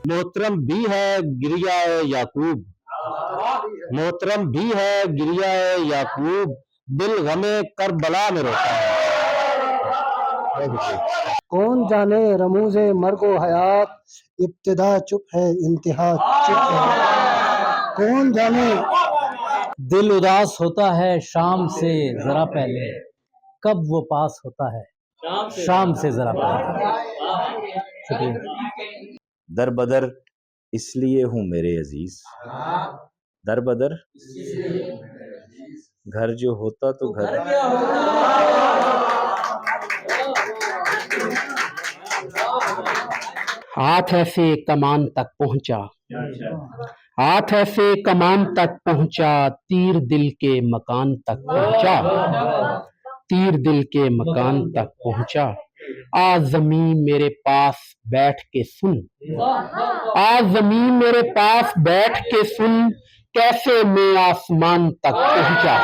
मोहतरम भी है गिरिया याकूब, मोहतरम भी है गिरिया याकूब, दिल गमे करबला में रोता है। कौन जाने रमूज़े मर्गो हयात, इब्तिदा चुप है इंतहा चुप है। कौन जाने। दिल उदास होता है शाम से जरा पहले, कब वो पास होता है शाम से जरा पहले। शुक्रिया। दर बदर इसलिए हूँ मेरे अजीज, दर बदर घर जो होता तो घर हाथ ऐसे कमान तक पहुंचा, हाथ ऐसे कमान तक पहुंचा, तीर दिल के मकान तक पहुंचा, तीर दिल के मकान तक पहुंचा। आ ज़मीं मेरे पास बैठ के सुन, आ ज़मीं मेरे पास बैठ के सुन, कैसे मैं आसमान तक पहुंचा।